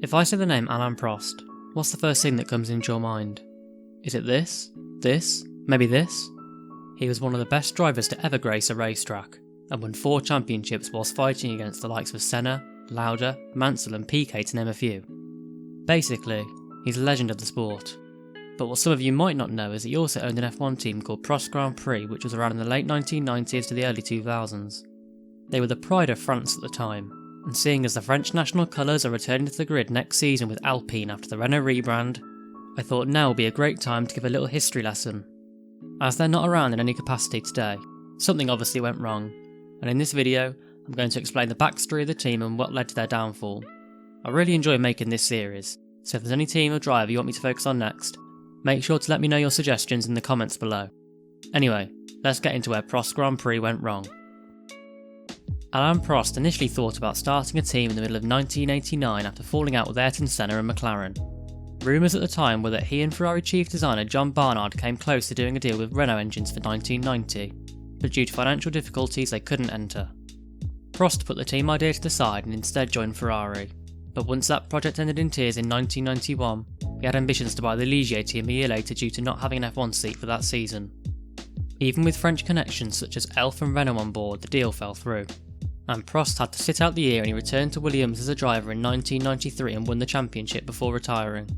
If I say the name Alain Prost, what's the first thing that comes into your mind? Is it this? This? Maybe this? He was one of the best drivers to ever grace a racetrack, and won 4 championships whilst fighting against the likes of Senna, Lauda, Mansell and Piquet to name a few. Basically, he's a legend of the sport. But what some of you might not know is that he also owned an F1 team called Prost Grand Prix, which was around in the late 1990s to the early 2000s. They were the pride of France at the time, and seeing as the French national colours are returning to the grid next season with Alpine after the Renault rebrand, I thought now would be a great time to give a little history lesson. As they're not around in any capacity today, something obviously went wrong, and in this video I'm going to explain the backstory of the team and what led to their downfall. I really enjoy making this series, so if there's any team or driver you want me to focus on next, make sure to let me know your suggestions in the comments below. Anyway, let's get into where Prost Grand Prix went wrong. Alain Prost initially thought about starting a team in the middle of 1989 after falling out with Ayrton Senna and McLaren. Rumours at the time were that he and Ferrari chief designer John Barnard came close to doing a deal with Renault engines for 1990, but due to financial difficulties they couldn't enter. Prost put the team idea to the side and instead joined Ferrari, but once that project ended in tears in 1991, he had ambitions to buy the Ligier team a year later due to not having an F1 seat for that season. Even with French connections such as Elf and Renault on board, the deal fell through, and Prost had to sit out the year and he returned to Williams as a driver in 1993 and won the championship before retiring.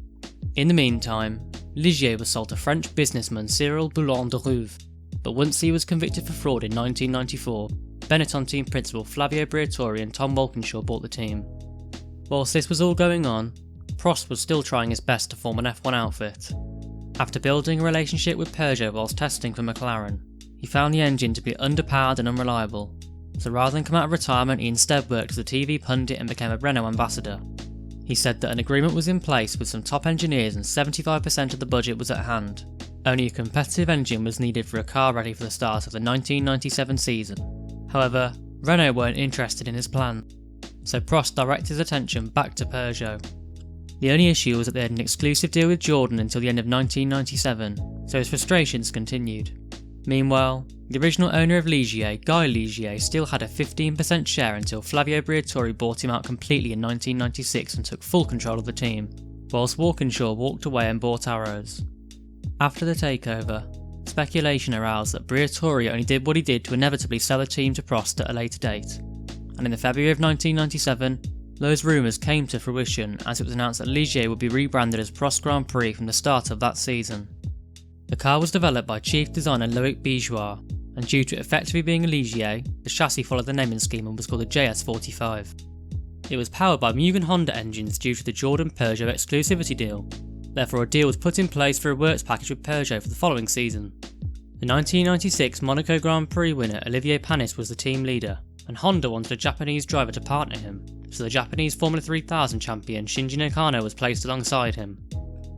In the meantime, Ligier was sold to French businessman Cyril Boulon de Rouve, but once he was convicted for fraud in 1994, Benetton team principal Flavio Briatore and Tom Walkinshaw bought the team. Whilst this was all going on, Prost was still trying his best to form an F1 outfit. After building a relationship with Peugeot whilst testing for McLaren, he found the engine to be underpowered and unreliable, so rather than come out of retirement he instead worked as a TV pundit and became a Renault ambassador. He said that an agreement was in place with some top engineers and 75% of the budget was at hand. Only a competitive engine was needed for a car ready for the start of the 1997 season. However, Renault weren't interested in his plan, so Prost directed his attention back to Peugeot. The only issue was that they had an exclusive deal with Jordan until the end of 1997, so his frustrations continued. Meanwhile, the original owner of Ligier, Guy Ligier, still had a 15% share until Flavio Briatore bought him out completely in 1996 and took full control of the team, whilst Walkinshaw walked away and bought Arrows. After the takeover, speculation aroused that Briatore only did what he did to inevitably sell the team to Prost at a later date, and in the February of 1997, those rumours came to fruition as it was announced that Ligier would be rebranded as Prost Grand Prix from the start of that season. The car was developed by chief designer Loic Bijois, and due to it effectively being a Ligier, the chassis followed the naming scheme and was called the JS45. It was powered by Mugen Honda engines due to the Jordan Peugeot exclusivity deal, therefore a deal was put in place for a works package with Peugeot for the following season. The 1996 Monaco Grand Prix winner Olivier Panis was the team leader, and Honda wanted a Japanese driver to partner him, so the Japanese Formula 3000 champion Shinji Nakano was placed alongside him.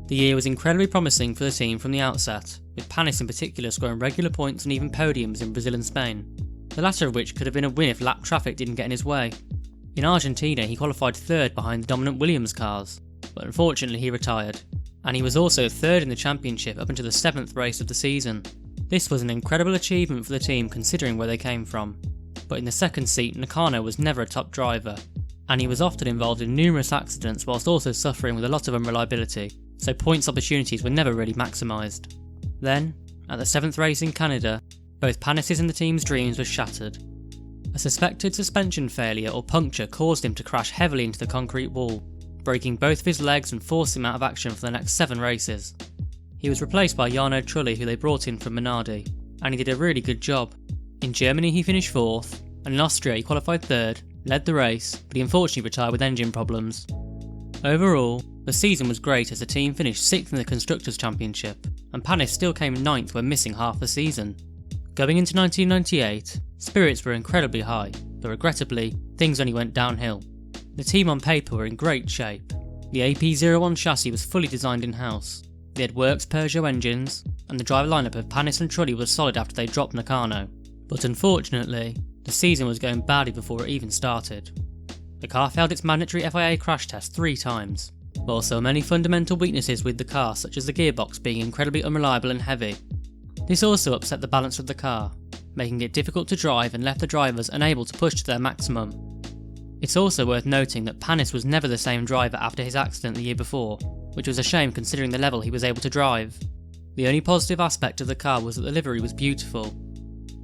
The year was incredibly promising for the team from the outset, with Panis in particular scoring regular points and even podiums in Brazil and Spain, the latter of which could have been a win if lap traffic didn't get in his way. In Argentina he qualified third behind the dominant Williams cars, but unfortunately he retired, and he was also third in the championship up until the 7th race of the season. This was an incredible achievement for the team considering where they came from, but in the second seat Nakano was never a top driver, and he was often involved in numerous accidents whilst also suffering with a lot of unreliability, so points opportunities were never really maximised. Then, at the 7th race in Canada, both Panis' and the team's dreams were shattered. A suspected suspension failure or puncture caused him to crash heavily into the concrete wall, breaking both of his legs and forcing him out of action for the next 7 races. He was replaced by Jarno Trulli, who they brought in from Minardi, and he did a really good job. In Germany he finished 4th, and in Austria he qualified 3rd, led the race, but he unfortunately retired with engine problems. Overall, the season was great as the team finished 6th in the Constructors' Championship, and Panis still came 9th when missing half the season. Going into 1998, spirits were incredibly high, but regrettably, things only went downhill. The team on paper were in great shape. The AP01 chassis was fully designed in-house, they had works Peugeot engines, and the driver lineup of Panis and Trulli was solid after they dropped Nakano. But unfortunately, the season was going badly before it even started. The car failed its mandatory FIA crash test 3 times, but also many fundamental weaknesses with the car, such as the gearbox being incredibly unreliable and heavy. This also upset the balance of the car, making it difficult to drive and left the drivers unable to push to their maximum. It's also worth noting that Panis was never the same driver after his accident the year before, which was a shame considering the level he was able to drive. The only positive aspect of the car was that the livery was beautiful.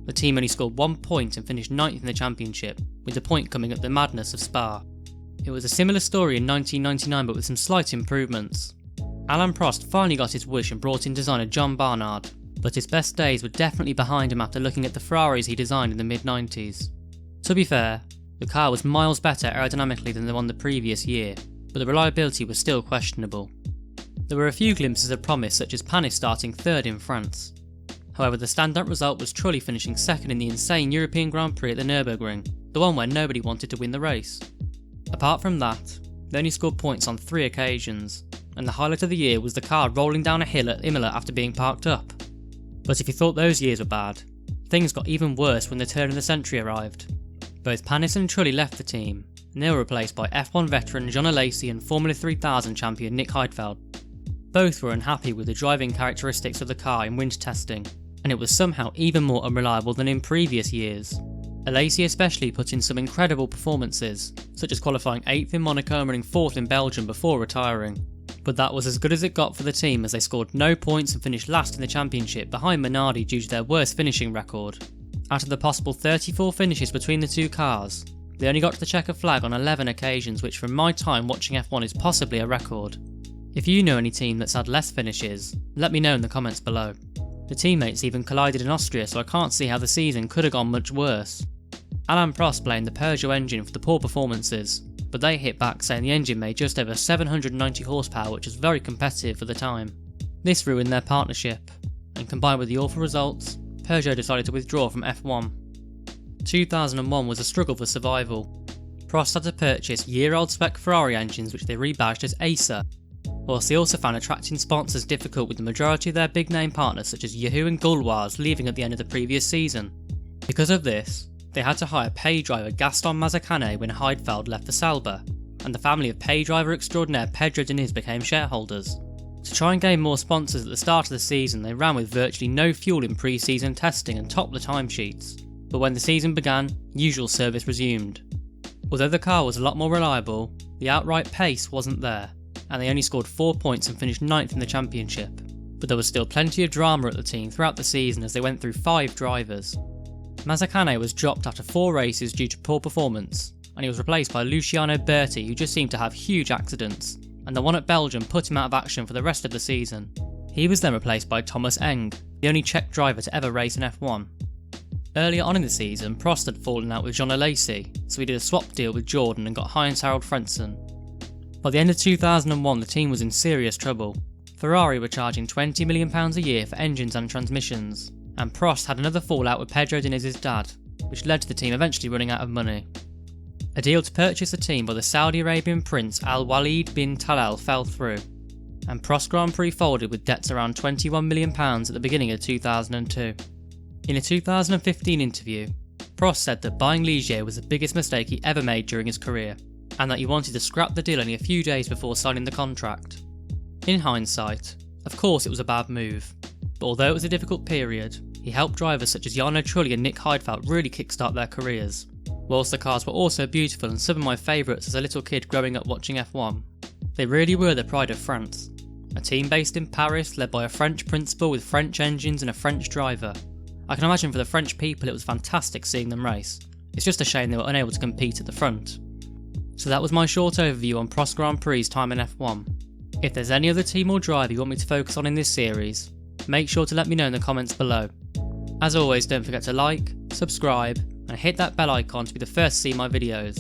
The team only scored 1 point and finished 9th in the championship, with the point coming at the madness of Spa. It was a similar story in 1999 but with some slight improvements. Alain Prost finally got his wish and brought in designer John Barnard, but his best days were definitely behind him after looking at the Ferraris he designed in the mid-90s. To be fair, the car was miles better aerodynamically than the one the previous year, but the reliability was still questionable. There were a few glimpses of promise, such as Panis starting 3rd in France. However, the standout result was Trulli finishing 2nd in the insane European Grand Prix at the Nürburgring, the one where nobody wanted to win the race. Apart from that, they only scored points on 3 occasions, and the highlight of the year was the car rolling down a hill at Imola after being parked up. But if you thought those years were bad, things got even worse when the turn of the century arrived. Both Panis and Trulli left the team, and they were replaced by F1 veteran John Alesi and Formula 3000 champion Nick Heidfeld. Both were unhappy with the driving characteristics of the car in winter testing, and it was somehow even more unreliable than in previous years. Alesi especially put in some incredible performances, such as qualifying 8th in Monaco and running 4th in Belgium before retiring. But that was as good as it got for the team, as they scored no points and finished last in the championship behind Minardi due to their worst finishing record. Out of the possible 34 finishes between the two cars, they only got to the checker flag on 11 occasions, which from my time watching F1 is possibly a record. If you know any team that's had less finishes, let me know in the comments below. The teammates even collided in Austria, so I can't see how the season could have gone much worse. Alain Prost blamed the Peugeot engine for the poor performances, but they hit back saying the engine made just over 790 horsepower, which was very competitive for the time. This ruined their partnership, and combined with the awful results, Peugeot decided to withdraw from F1. 2001 was a struggle for survival. Prost had to purchase year-old spec Ferrari engines which they rebadged as Acer, whilst they also found attracting sponsors difficult, with the majority of their big name partners such as Yahoo and Gauloise leaving at the end of the previous season. Because of this, they had to hire pay driver Gaston Mazzacane when Heidfeld left for Sauber, and the family of pay driver extraordinaire Pedro Diniz became shareholders. To try and gain more sponsors at the start of the season, they ran with virtually no fuel in pre-season testing and topped the timesheets, but when the season began, usual service resumed. Although the car was a lot more reliable, the outright pace wasn't there, and they only scored 4 points and finished 9th in the championship. But there was still plenty of drama at the team throughout the season as they went through 5 drivers. Mazzacane was dropped after 4 races due to poor performance, and he was replaced by Luciano Berti, who just seemed to have huge accidents, and the one at Belgium put him out of action for the rest of the season. He was then replaced by Thomas Eng, the only Czech driver to ever race in F1. Earlier on in the season, Prost had fallen out with John Alesi, so he did a swap deal with Jordan and got Heinz-Harald Frentzen. By the end of 2001, the team was in serious trouble. Ferrari were charging £20 million a year for engines and transmissions, and Prost had another fallout with Pedro Diniz's dad, which led to the team eventually running out of money. A deal to purchase the team by the Saudi Arabian prince Al Walid bin Talal fell through, and Prost Grand Prix folded with debts around £21 million at the beginning of 2002. In a 2015 interview, Prost said that buying Ligier was the biggest mistake he ever made during his career, and that he wanted to scrap the deal only a few days before signing the contract. In hindsight, of course it was a bad move, but although it was a difficult period, he helped drivers such as Jarno Trulli and Nick Heidfeld really kickstart their careers. Whilst the cars were also beautiful and some of my favourites as a little kid growing up watching F1, they really were the pride of France. A team based in Paris, led by a French principal with French engines and a French driver. I can imagine for the French people it was fantastic seeing them race. It's just a shame they were unable to compete at the front. So that was my short overview on Prost Grand Prix's time in F1. If there's any other team or driver you want me to focus on in this series, make sure to let me know in the comments below. As always, don't forget to like, subscribe, and hit that bell icon to be the first to see my videos.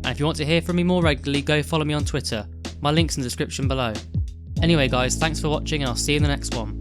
And if you want to hear from me more regularly, go follow me on Twitter. My link's in the description below. Anyway guys, thanks for watching and I'll see you in the next one.